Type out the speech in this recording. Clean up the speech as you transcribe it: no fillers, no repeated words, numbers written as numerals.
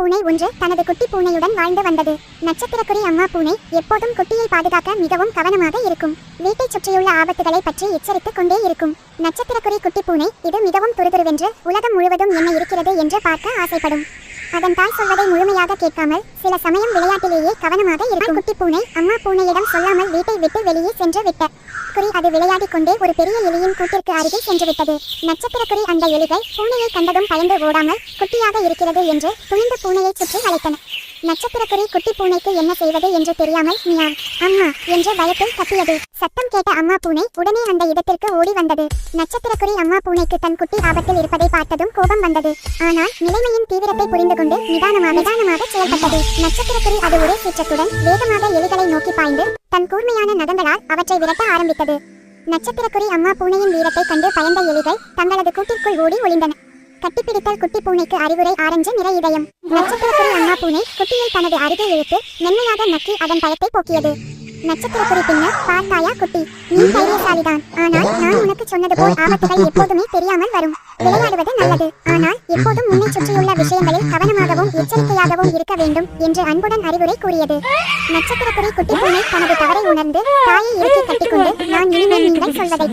பூனை ஒன்று தனது குட்டி பூனையுடன் வாழ்ந்து வந்தது. நட்சத்திரக்குறி அம்மா பூனை எப்போதும் குட்டியை பாதுகாக்க மிகவும் கவனமாக இருக்கும். வீட்டைச் சுற்றியுள்ள ஆபத்துகளை பற்றி எச்சரித்துக் கொண்டே இருக்கும். நட்சத்திரக்குறி குட்டி பூனை இது மிகவும் துருதுருவென்று உலகம் முழுவதும் என்ன இருக்கிறது என்று பார்க்க ஆசைப்படும். அதன் தாய் சொல்வதை முழுமையாக கேட்காமல் சில சமயம் விளையாட்டிலேயே கவனமாக இருக்கும். குட்டி பூனை அம்மா பூனையிடம் சொல்லாமல் வீட்டை விட்டு வெளியே சென்று விட்ட குறி அது விளையாடிக் கொண்டே ஒரு பெரிய எலியின் கூட்டிற்கு அருகில் சென்று விட்டது. நட்சத்திரக்குறி அந்த எலிகள் பூனையை கண்டதும் பயந்து ஓடாமல் குட்டியாக இருக்கிறது என்று துணிந்து பூனையை சுற்றி வளைத்தன. நட்சத்திரக்குறி குட்டி பூனைக்கு என்ன செய்வது என்று தெரியாமல் மியாவ் அம்மா என்று பயத்தில் கத்தியது. சத்தம் கேட்ட அம்மா பூனை உடனே அந்த இடத்திற்கு ஓடி வந்தது. நட்சத்திரக்குறி அம்மா பூனைக்கு தன் குட்டி ஆபத்தில் இருப்பதை பார்த்ததும் கோபம் வந்தது. ஆனால் நிலைமையின் தீவிரத்தை புரிந்து கொண்டு நிதானமாக செயல்பட்டது. நட்சத்திரக்குறி அது ஒரே சீற்றத்துடன் வேகமாக எலிகளை நோக்கி பாய்ந்து தன் கூர்மையான நகங்களால் அவற்றை விரட்ட ஆரம்பித்தது. நட்சத்திரக்குறி அம்மா பூனையின் வீரத்தை கண்டு பயந்த எலிகள் தங்களது கூட்டிற்குள் ஓடி ஒளிந்தன. கட்டிப்பிடித்தல் குட்டி பூனைக்கு அறிவுரை ஆரஞ்சு நிற இதயம். நட்சத்திரக்குறி அம்மா பூனை குட்டியை தனது அருகே இழுத்து மென்மையாக நக்கி அதன் பயத்தை போக்கியது. நட்சத்திரக்குறி பின்னர் பார்த்தாயா குட்டி, நீ தைரியசாலிதான். ஆனால் நான் உனக்கு சொன்னது போல் ஆபத்துகள் எப்போதுமே தெரியாமல் வரும். விளையாடுவது நல்லது, ஆனால் எப்போதும் உன்னை சுற்றியுள்ள விஷயங்களில் கவனமாகவும் எச்சரிக்கையாகவும் இருக்க வேண்டும் என்று அன்புடன் அறிவுரை கூறியது. நட்சத்திரக்குறி குட்டி பூனை தனது தவறை உணர்ந்து தாயை இறுக்கி கட்டிக்கொண்டு நான் இனிமேல் நீங்கள் சொல்வதை